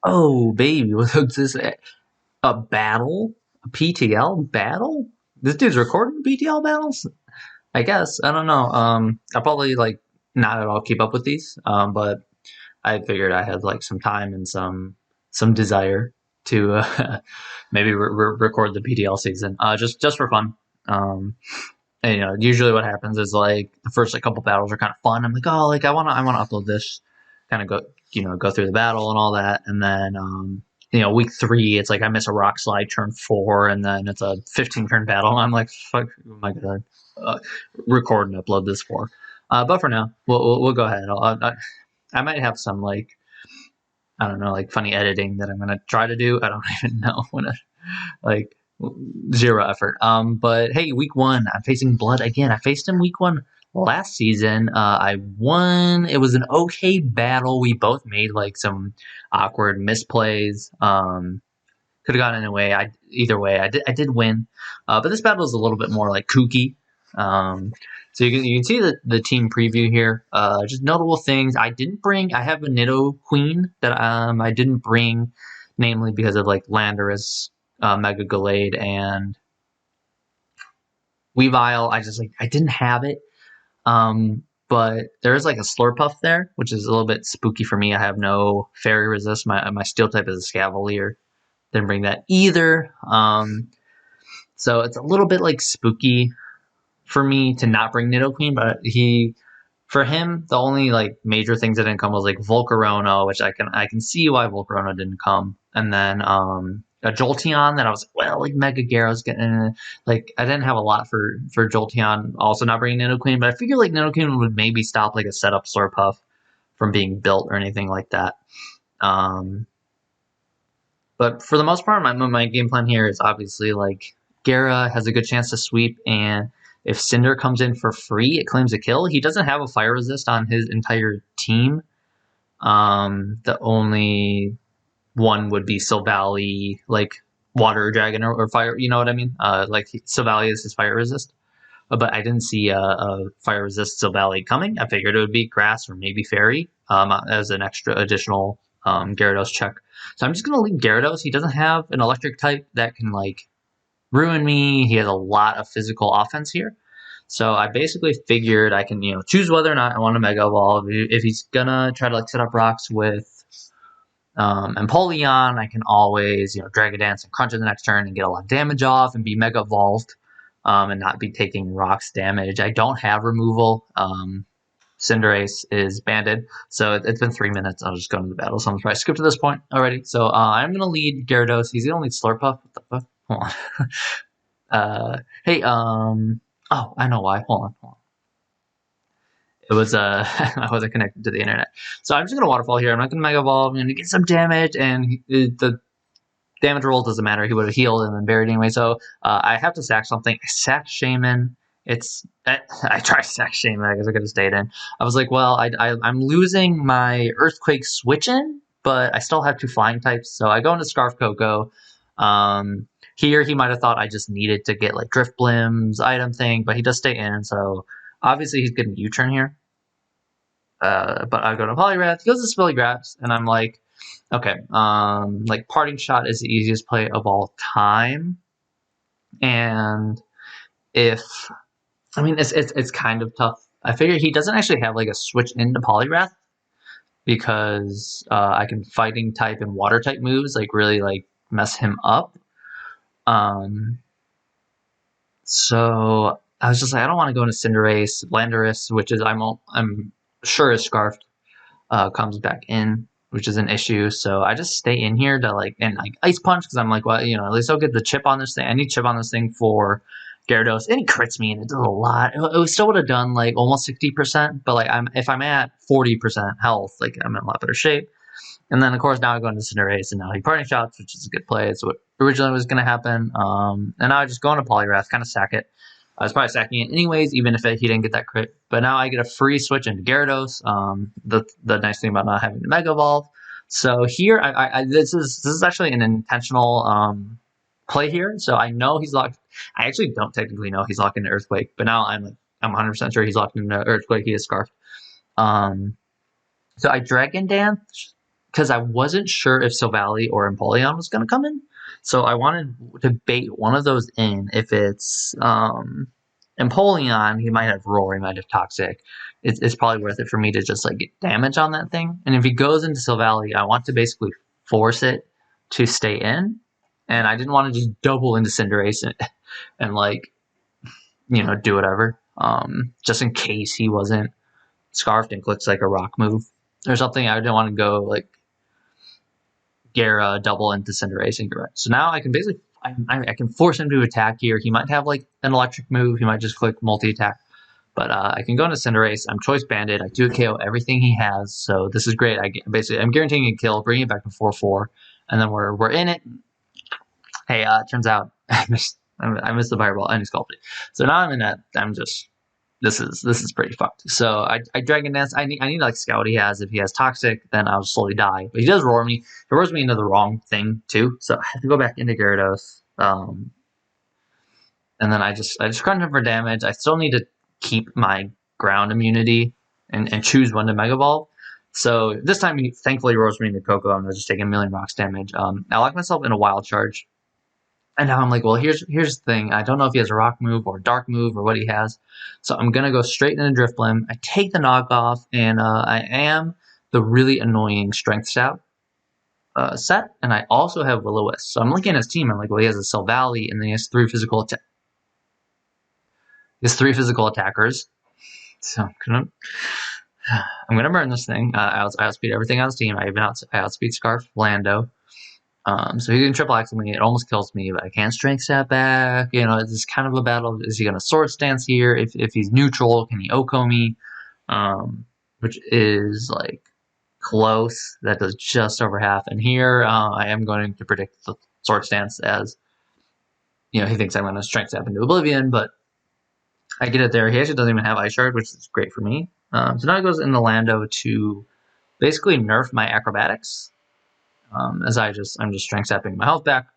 Oh, baby, was this a battle? A PTL battle? This dude's recording PTL battles? I guess. I don't know. I'll probably like not at all keep up with these. But I figured I had like some time and some desire to maybe record the PTL season, just for fun. Um, and, usually what happens is like the first like couple battles are kind of fun. I'm like, oh, like I wanna upload this, kind of go through the battle and all that, and then week 3 it's like I miss a rock slide turn 4, and then it's a 15 turn battle. And I'm like, fuck, oh my god, record and upload this for. But for now, we'll go ahead. I might have some like I don't know, like funny editing that I'm gonna try to do. I don't even know when like zero effort. But hey, week 1, I'm facing Blood again. I faced him week 1 last season. I won. It was an okay battle. We both made like some awkward misplays. Could have gotten away. Either way, I did win. But this battle is a little bit more like kooky. So you can see the team preview here. Just notable things. I have a Nidoqueen that I didn't bring, namely because of like Landorus, Mega Gallade, and Weavile. I didn't have it. But there is like a Slurpuff there, which is a little bit spooky for me. I have no Fairy Resist. My Steel type is a Scavalier. Didn't bring that either. So it's a little bit like spooky for me to not bring Nidoqueen, but for him, the only like major things that didn't come was like Volcarona, which I can see why Volcarona didn't come, and then a Jolteon that I was like, well, like Mega Gyarados getting like I didn't have a lot for Jolteon, also not bringing Nidoqueen, but I figured like Nidoqueen would maybe stop like a setup Slurpuff from being built or anything like that. But for the most part, my game plan here is obviously like Gyara has a good chance to sweep, and if Cinder comes in for free, it claims a kill. He doesn't have a fire resist on his entire team. The only one would be Silvally, like Water Dragon or Fire. You know what I mean? Like Silvally is his fire resist. But I didn't see a fire resist Silvally coming. I figured it would be Grass or maybe Fairy as an extra additional Gyarados check. So I'm just going to leave Gyarados. He doesn't have an electric type that can like ruin me. He has a lot of physical offense here. So I basically figured I can, choose whether or not I want to Mega Evolve. If he's going to try to like set up rocks with Empoleon, I can always, Dragon Dance and Crunch in the next turn and get a lot of damage off and be Mega Evolved and not be taking rocks damage. I don't have removal. Cinderace is banded, so it's been 3 minutes. I'll just go into the battle. Someone's probably skipped to this point already. So I'm going to lead Gyarados. He's the only Slurpuff. What the fuck? Hold on. Hey, oh, I know why. Hold on. It was, I wasn't connected to the internet. So I'm just going to Waterfall here. I'm not going to Mega Evolve. I'm going to get some damage, and the damage roll doesn't matter. He would have healed and then buried anyway. So I have to sack something. I sack Shaman. I tried sack Shaman. I guess I could have stayed in. I was like, well, I'm losing my Earthquake switch in, but I still have 2 flying types. So I go into Scarf Coco. Here he might have thought I just needed to get like Drift Blim's item thing, but he does stay in. So obviously he's getting U-turn here. But I go to Poliwrath. He goes to Spilligrass, and I'm like, okay, like Parting Shot is the easiest play of all time. And it's kind of tough. I figure he doesn't actually have like a switch into Poliwrath because I can fighting type and water type moves like really like mess him up. So I was just like, I don't want to go into Cinderace, Landorus, which is I'm sure is Scarfed, comes back in, which is an issue. So I just stay in here to like Ice Punch because I'm like, well, at least I'll get the chip on this thing. I need chip on this thing for Gyarados, and he crits me, and it does a lot. It still would have done like almost 60%, but like if I'm at 40% health, like I'm in a lot better shape. And then of course now I go into Cinderace, and now he Parting Shots, which is a good play. It's what originally was going to happen. And now I just go into Poliwrath, kind of sack it. I was probably sacking it anyways, even if he didn't get that crit. But now I get a free switch into Gyarados. The nice thing about not having the Mega Evolve. So here, this is actually an intentional play here. So I know he's locked. I actually don't technically know he's locked into Earthquake, but now I'm 100% sure he's locked into Earthquake. He is Scarfed. So I Dragon Dance because I wasn't sure if Silvally or Empoleon was going to come in. So I wanted to bait one of those in. If it's Empoleon, he might have Roar, he might have Toxic. It's probably worth it for me to just like get damage on that thing. And if he goes into Silvally, I want to basically force it to stay in. And I didn't want to just double into Cinderace and like, do whatever. Just in case he wasn't Scarfed and clicks like a rock move or something. I didn't want to go like Gara double into Cinderace and Gara. So now I can basically I can force him to attack here. He might have like an electric move. He might just click multi-attack. But I can go into Cinderace. I'm choice banded. I do KO everything he has. So this is great. I'm guaranteeing a kill, bringing it back to 4-4, and then we're in it. Hey, turns out I missed the fireball and he sculpted. So now I'm in that. This is pretty fucked. So I Dragon Dance. I need like Scout he has. If he has Toxic, then I'll slowly die. But he does roar me. He roars me into the wrong thing too. So I have to go back into Gyarados. And then I just crunch him for damage. I still need to keep my ground immunity and choose when to Mega Evolve. So this time he thankfully roars me into Coco. I'm just taking a million rocks damage. I lock myself in a wild charge. And now I'm like, well, here's the thing. I don't know if he has a rock move or a dark move or what he has. So I'm going to go straight into Drifblim. I take the knockoff, and I am the really annoying Strength Stab set. And I also have Will-O-Wisp. So I'm looking at his team. I'm like, well, he has a Silvally, and then he has three physical attackers. So I'm gonna burn this thing. I outspeed everything on his team. I outspeed Scarf, Lando. So he can triple axle me. It almost kills me, but I can't strength step back. It's kind of a battle. Is he going to sword stance here? If he's neutral, can he Oko me? Which is like close. That does just over half. And here I am going to predict the sword stance as he thinks I'm going to strength step into Oblivion, but I get it there. He actually doesn't even have Ice Shard, which is great for me. So now it goes into Lando to basically nerf my acrobatics. As I'm just strength stepping my health back,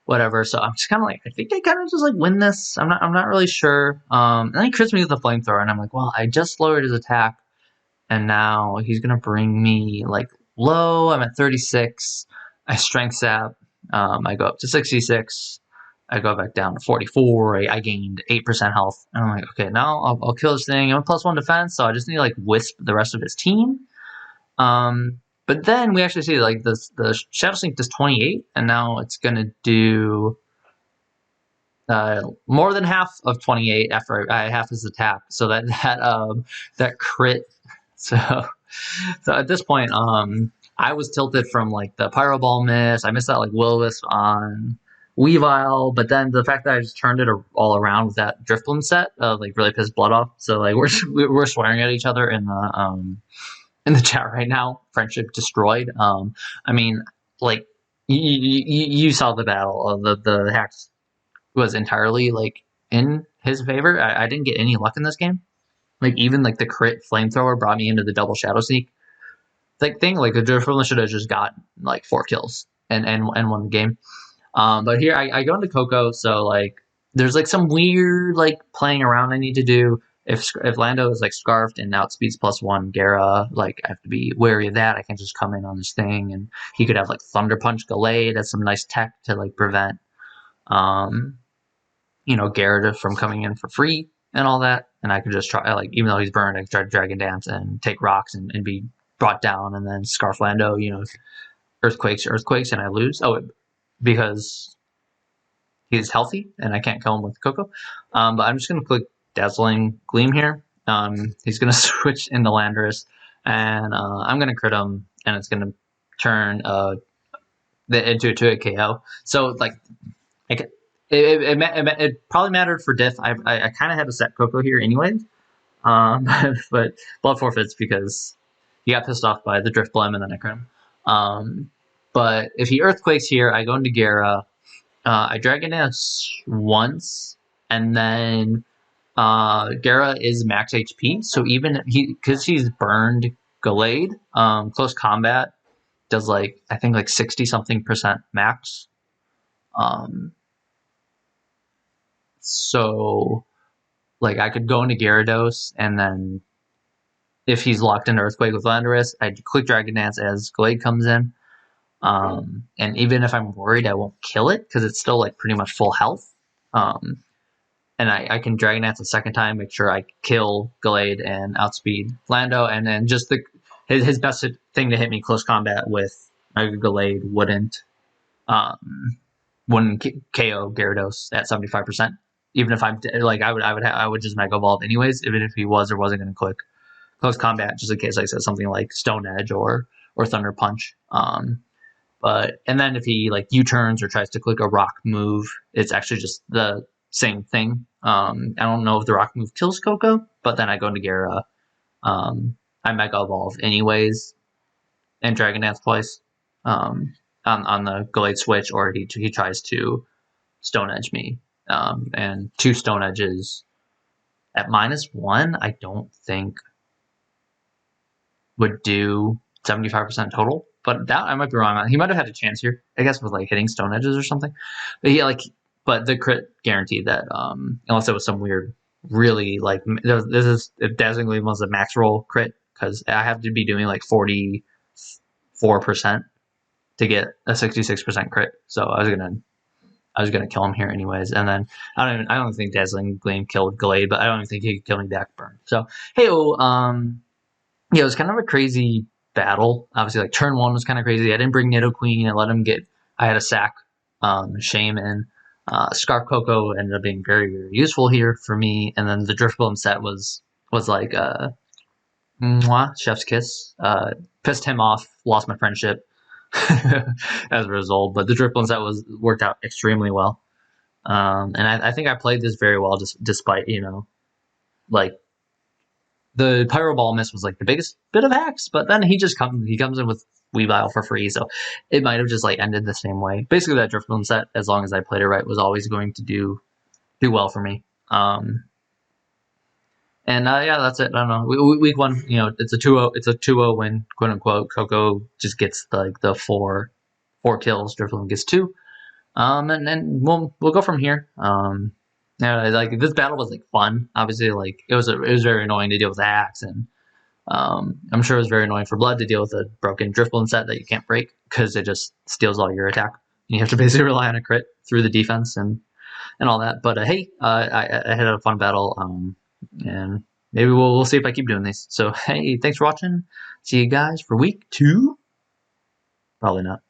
whatever. So I'm just kind of like, I think I kind of just like win this. I'm not really sure. And then he crits me with the flamethrower, and I'm like, well, I just lowered his attack, and now he's gonna bring me like low. I'm at 36. I strength sap. I go up to 66. I go back down to 44. I gained 8% health, and I'm like, okay, now I'll kill this thing. I'm a +1 defense, so I just need to like wisp the rest of his team. But then we actually see like the Shadow Sneak does 28, and now it's gonna do more than half of 28 after half his attack. So that crit. So at this point, I was tilted from like the Pyro Ball miss. I missed that like Will-O-Wisp on Weavile, but then the fact that I just turned it all around with that Drifblim set, like really pissed blood off. So like we're swearing at each other in the chat right now. Friendship destroyed. I mean, like you saw the battle. The hacks was entirely like in his favor. I didn't get any luck in this game. Like even like the crit flamethrower brought me into the double shadow sneak thing. Like the Drifblim should have just got like 4 kills and won the game. But here I go into Coco, so like there's like some weird like playing around I need to do. If Lando is like scarfed and outspeeds +1 Gara, like I have to be wary of that. I can just come in on this thing, and he could have like Thunder Punch Gallade. That's some nice tech to like prevent Gara from coming in for free and all that. And I could just try, like, even though he's burned, I could try to Dragon Dance and take rocks and be brought down, and then Scarf Lando, earthquakes, and I lose. Oh, because he's healthy and I can't kill him with Coco. But I'm just going to click Dazzling Gleam here. He's going to switch into Landorus, and I'm going to crit him, and it's going to turn into a KO. So, like, it probably mattered for diff. I kind of had to set Coco here anyways. But blood forfeits because he got pissed off by the Drifblim and then I crit him. But if he earthquakes here, I go into Gara. I Dragon Dance once, and then Gara is max HP. So even because he's burned Gallade, close combat does like I think like 60-something% max. So like I could go into Gyarados, and then if he's locked into Earthquake with Landorus, I click Dragon Dance as Glade comes in. And even if I'm worried, I won't kill it because it's still like pretty much full health. And I can Dragon Dance a second time, make sure I kill Glade and outspeed Lando, and then just his best thing to hit me close combat with Glade wouldn't KO Gyarados at 75%. Even if I'm like I would just Mega Evolve anyways, even if he was or wasn't going to click close combat, just in case I said something like Stone Edge or Thunder Punch. And then if he like U-turns or tries to click a rock move, it's actually just the same thing. I don't know if the rock move kills Coco, but then I go into Gyara. I Mega Evolve anyways, and Dragon Dance twice on the Glade switch, or he tries to Stone Edge me. And 2 Stone Edges at -1, I don't think would do 75% total. But that I might be wrong on. He might have had a chance here, I guess, with like hitting Stone Edges or something. But the crit guaranteed that unless it was some weird, really like this is if Dazzling Gleam was a max roll crit, because I have to be doing like 44% to get a 66% crit. So I was gonna kill him here anyways. And then I don't think Dazzling Gleam killed Glade, but I don't even think he could kill me back burn. So hey, yeah, it was kind of a crazy battle. Obviously, like turn 1 was kind of crazy. I didn't bring Nidoqueen. I let him get. I had a sack, Shaman, Scarf Coco ended up being very, very useful here for me. And then the Drifblim set was like mwah, chef's kiss. Pissed him off. Lost my friendship as a result. But the Drifblim set worked out extremely well. And I think I played this very well, just despite like. The Pyro Ball miss was like the biggest bit of hacks, but then he comes in with Weavile for free, so it might have just like ended the same way. Basically, that Drifblim set, as long as I played it right, was always going to do well for me. And yeah, that's it. I don't know. Week 1, it's a 2-0 win, quote unquote. Coco just gets like the 4 kills. Drifblim gets 2. And then we'll go from here. Yeah, like this battle was like fun. Obviously, like it was very annoying to deal with the hacks, and I'm sure it was very annoying for Blood to deal with a broken Drifblim set that you can't break because it just steals all your attack. You have to basically rely on a crit through the defense and all that. But hey, I had a fun battle, and maybe we'll see if I keep doing these. So hey, thanks for watching. See you guys for week 2. Probably not.